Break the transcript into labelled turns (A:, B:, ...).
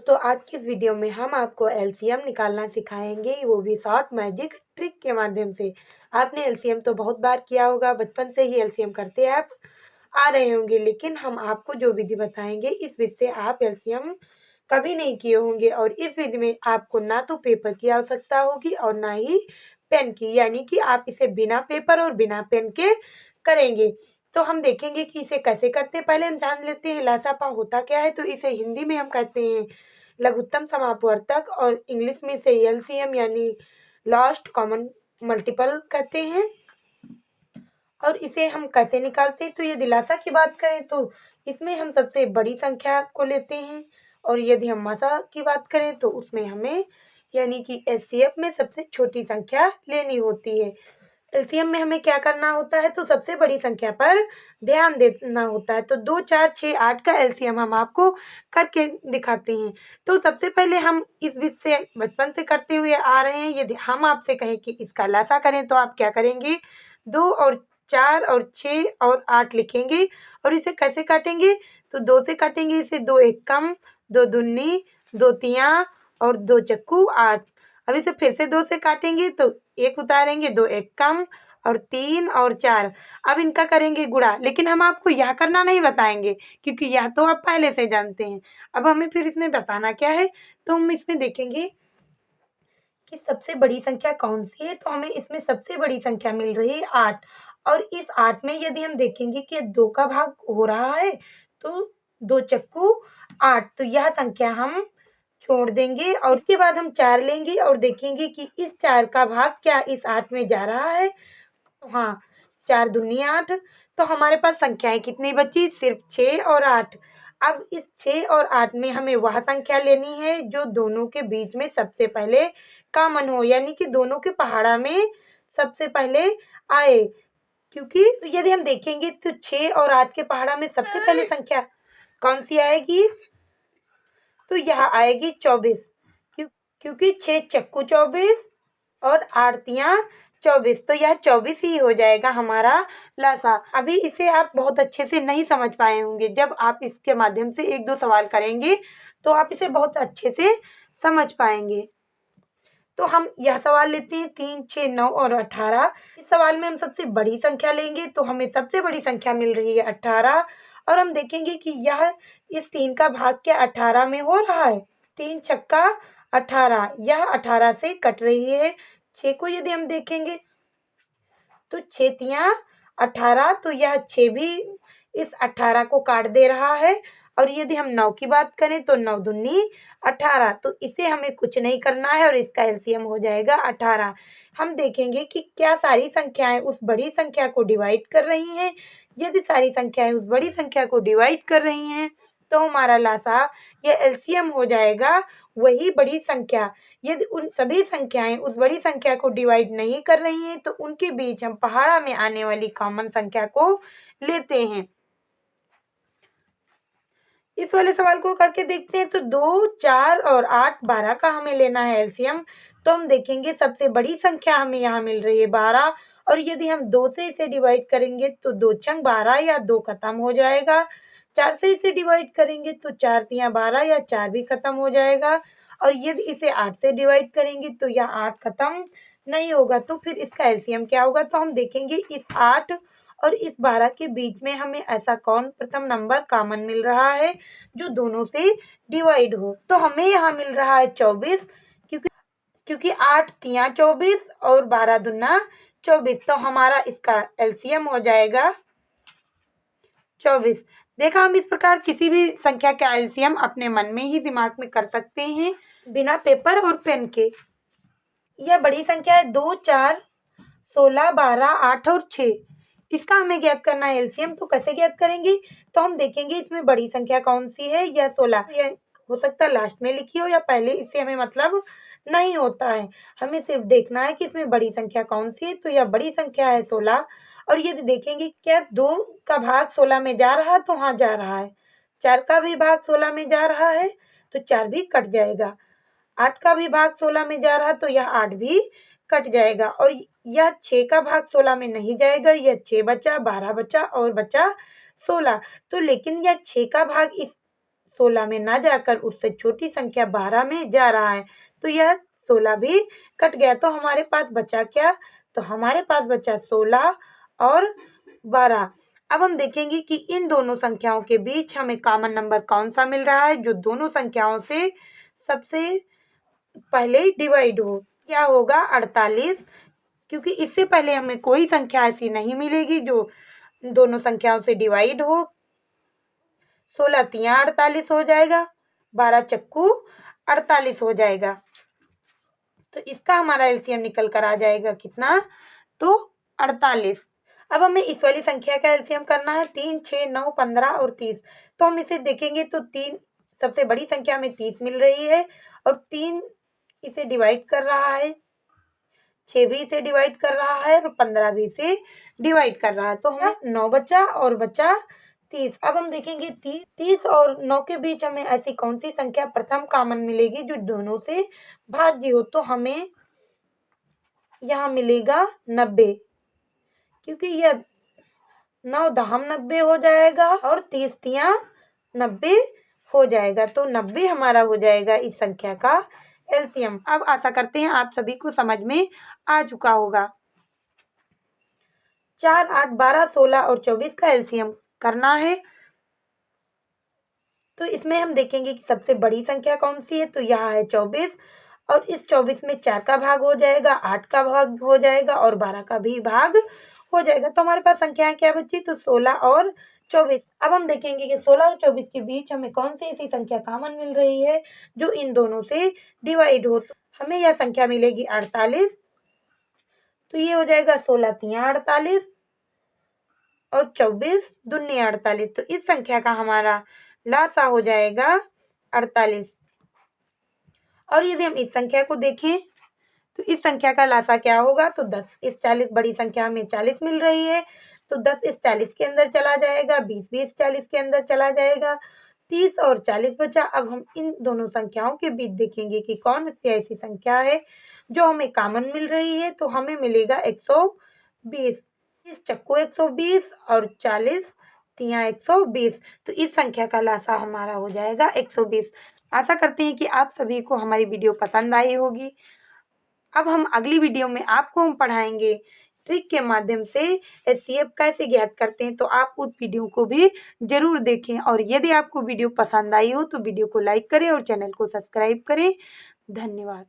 A: दोस्तों आज की इस वीडियो में हम आपको एलसीएम निकालना सिखाएंगे, वो भी शॉर्ट मैजिक ट्रिक के माध्यम से। आपने एलसीएम तो बहुत बार किया होगा, बचपन से ही एलसीएम करते आप आ रहे होंगे, लेकिन हम आपको जो विधि बताएंगे इस विधि से आप एलसीएम कभी नहीं किए होंगे। और इस विधि में आपको ना तो पेपर की आवश्यकता होगी और ना ही पेन की, यानी कि आप इसे बिना पेपर और बिना पेन के करेंगे। तो हम देखेंगे कि इसे कैसे करते हैं। पहले हम जान लेते हैं लसापा होता क्या है। तो इसे हिंदी में हम कहते हैं लघुत्तम समापवर्तक और इंग्लिश में इसे एलसीएम यानी लास्ट कॉमन मल्टीपल कहते हैं। और इसे हम कैसे निकालते हैं, तो यदि लासा की बात करें तो इसमें हम सबसे बड़ी संख्या को लेते हैं, और यदि हम मासा की बात करें तो उसमें हमें यानी कि एचसीएफ में सबसे छोटी संख्या लेनी होती है। एलसीएम में हमें क्या करना होता है, तो सबसे बड़ी संख्या पर ध्यान देना होता है। तो 2, 4, 6, 8 का एलसीएम हम आपको करके दिखाते हैं। तो सबसे पहले हम इस विधि से बचपन से करते हुए आ रहे हैं। यदि हम आपसे कहें कि इसका लासा करें तो आप क्या करेंगे, 2 और 4 और 6 और 8 लिखेंगे। और इसे कैसे काटेंगे, तो 2 से काटेंगे इसे, 2 एकम, 2 दूनी, 2 तिया और 2 चक्कू 8। अब इसे फिर से 2 से काटेंगे तो 1 उतारेंगे, 2 एक कम और 3 और 4। अब इनका करेंगे गुणा, लेकिन हम आपको यह करना नहीं बताएंगे क्योंकि यह तो आप पहले से जानते हैं। अब हमें फिर इसमें बताना क्या है, तो हम इसमें देखेंगे कि सबसे बड़ी संख्या कौन सी है। तो हमें इसमें सबसे बड़ी संख्या मिल रही है 8। और इस 8 में यदि हम देखेंगे कि 2 का भाग हो रहा है तो 2 चक्कू 8, तो यह संख्या हम छोड़ देंगे। और इसके बाद हम 4 लेंगे और देखेंगे कि इस 4 का भाग क्या इस 8 में जा रहा है। तो हाँ, 4 दूनी 8। तो हमारे पास संख्याएं कितनी बची, सिर्फ 6 और 8। अब इस 6 और 8 में हमें वह संख्या लेनी है जो दोनों के बीच में सबसे पहले कॉमन हो, यानी कि दोनों के पहाड़ा में सबसे पहले आए। क्योंकि यदि हम देखेंगे तो 6 और 8 के पहाड़ा में सबसे पहले संख्या कौन सी आएगी, तो यह आएगी 24। क्योंकि 6 चक्कू 24 और 8 तिया 24, तो यह 24 ही हो जाएगा हमारा लासा। अभी इसे आप बहुत अच्छे से नहीं समझ पाए होंगे, जब आप इसके माध्यम से 1-2 सवाल करेंगे तो आप इसे बहुत अच्छे से समझ पाएंगे। तो हम यह सवाल लेते हैं 3, 6, 9 और 18। इस सवाल में हम सबसे बड़ी संख्या लेंगे, तो हमें सबसे बड़ी संख्या मिल रही है 18। और हम देखेंगे कि यह इस 3 का भाग क्या 18 में हो रहा है। 3 छक्का 18, यह 18 से कट रही है। 6 को यदि हम देखेंगे तो 6 तिया 18, तो यह 6 भी इस 18 को काट दे रहा है। और यदि हम 9 की बात करें तो 9 दूनी 18, तो इसे हमें कुछ नहीं करना है और इसका एलसीएम हो जाएगा 18। हम देखेंगे कि क्या सारी संख्याएं उस बड़ी संख्या को डिवाइड कर रही हैं। यदि सारी संख्याएं उस बड़ी संख्या को डिवाइड कर रही हैं तो हमारा लासा या एलसीएम हो जाएगा वही बड़ी संख्या। यदि उन सभी संख्याएं उस बड़ी संख्या को डिवाइड नहीं कर रही हैं तो उनके बीच हम पहाड़ा में आने वाली कॉमन संख्या को लेते हैं। इस वाले सवाल को करके देखते हैं। तो 2, 4 और 8, 12 का हमें लेना है एलसीएम। तो हम देखेंगे सबसे बड़ी संख्या हमें यहाँ मिल रही है 12। और यदि हम 2 से इसे डिवाइड करेंगे तो 2 छंग 12 या 2 खत्म हो जाएगा। 4 से इसे डिवाइड करेंगे तो 4 तिया 12 या 4 भी खत्म हो जाएगा। और यदि इसे 8 से डिवाइड करेंगे तो यह 8 खत्म नहीं होगा। तो फिर इसका एलसीएम क्या होगा, तो हम देखेंगे इस 8 और इस 12 के बीच में हमें ऐसा कौन प्रथम नंबर कॉमन मिल रहा है जो दोनों से डिवाइड हो। तो हमें यहाँ मिल रहा है 24, क्योंकि 8 तिया 24 और 12 दूना 24, तो हमारा इसका एलसीएम हो जाएगा 24। देखा, हम इस प्रकार किसी भी संख्या का एलसीएम अपने मन में ही दिमाग में कर सकते हैं बिना पेपर और पेन के। यह बड़ी संख्या है 2, 4, 16, 12, 8 और 6। इसका हमें ज्ञात करना है एलसीएम। तो कैसे ज्ञात करेंगे, तो हम देखेंगे इसमें बड़ी संख्या कौन सी है, यह 16। यह हो सकता है लास्ट में लिखी हो या पहले, इससे हमें मतलब नहीं होता है। हमें सिर्फ देखना है कि इसमें बड़ी संख्या कौन सी है। तो यह बड़ी संख्या है 16। और यदि देखेंगे क्या 2 का भाग 16 में जा रहा है, तो हाँ जा रहा है। 4 का भी भाग 16 में जा रहा है तो 4 भी कट जाएगा। 8 का भी भाग 16 में जा रहा है तो यह 8 भी कट जाएगा। और यह 6 का भाग 16 में नहीं जाएगा, यह 6 बचा, 12 बचा और बचा 16। तो लेकिन यह 6 का भाग इस 16 में ना जाकर उससे छोटी संख्या 12 में जा रहा है, तो यह 16 भी कट गया। तो हमारे पास बचा क्या? तो हमारे पास बचा 16 और 12। अब हम देखेंगे कि इन दोनों संख्याओं के बीच हमें कॉमन नंबर कौन सा मिल रहा है, जो दोनों संख्याओं से सबसे पहले डिवाइड हो। क्या होगा? 48, क्योंकि इससे पहले हमें कोई संख्या ऐसी नहीं मिलेगी जो दोनों संख्याओं से डिवाइड हो। 16 तिया 48 हो जाएगा, 12 चक्कू 48 हो जाएगा। तो इसका हमारा एलसीएम निकल कर आ जाएगा कितना? तो 48। अब हमें इस वाली संख्या का एलसीएम करना है। 3, 6, 9, 15 और 30। तो हम इसे देखेंगे तो 3 सबसे बड़ी संख्या में 30 मिल रही है और 3 इसे डिवाइड कर रहा है, 6 भी इसे डिवाइड कर रहा है और 15 भी इसे डिवाइड कर रहा है। तो हमें 9 बचा और बचा 30। अब हम देखेंगे 30 और 9 के बीच हमें ऐसी कौन सी संख्या प्रथम कॉमन मिलेगी जो दोनों से भाज्य हो। तो हमें यहाँ मिलेगा 90, क्योंकि यह 9 दहम 90 हो जाएगा और 30 तिया 90 हो जाएगा। तो 90 हमारा हो जाएगा इस संख्या का एलसीएम। अब आशा करते हैं आप सभी को समझ में आ चुका होगा। 4, 8, 12, 16 और 24 का एलसीएम करना है। तो इसमें हम देखेंगे कि सबसे बड़ी संख्या कौन सी है। तो यहाँ है 24 और इस 24 में 4 का भाग हो जाएगा, 8 का भाग हो जाएगा और 12 का भी भाग हो जाएगा। तो हमारे पास संख्याएं क्या बची? तो 16 और 24। अब हम देखेंगे कि 16 और 24 के बीच हमें कौन सी ऐसी संख्या कॉमन मिल रही है जो इन दोनों से डिवाइड हो। तो हमें यह संख्या मिलेगी 48। तो ये हो जाएगा 16 तिया 48 और 24 दूनी 48। तो इस संख्या का हमारा लासा हो जाएगा 48। और यदि हम इस संख्या को देखें तो इस संख्या का लासा क्या होगा? तो 10। इस 40 बड़ी संख्या में 40 मिल रही है, तो 10 इस 40 के अंदर चला जाएगा, 20 भी इस 40 के अंदर चला जाएगा, 30 और 40 बचा। अब हम इन दोनों संख्याओं के बीच देखेंगे कि कौन सी ऐसी संख्या है जो हमें कॉमन मिल रही है। तो हमें मिलेगा 120। इस चक्कू 120 और 40 तिया 120। तो इस संख्या का लासा हमारा हो जाएगा 120। आशा करते हैं कि आप सभी को हमारी वीडियो पसंद आई होगी। अब हम अगली वीडियो में आपको हम पढ़ाएंगे ट्रिक के माध्यम से एचसीएफ कैसे ज्ञात करते हैं। तो आप उस वीडियो को भी जरूर देखें और यदि आपको वीडियो पसंद आई हो तो वीडियो को लाइक करें और चैनल को सब्सक्राइब करें। धन्यवाद।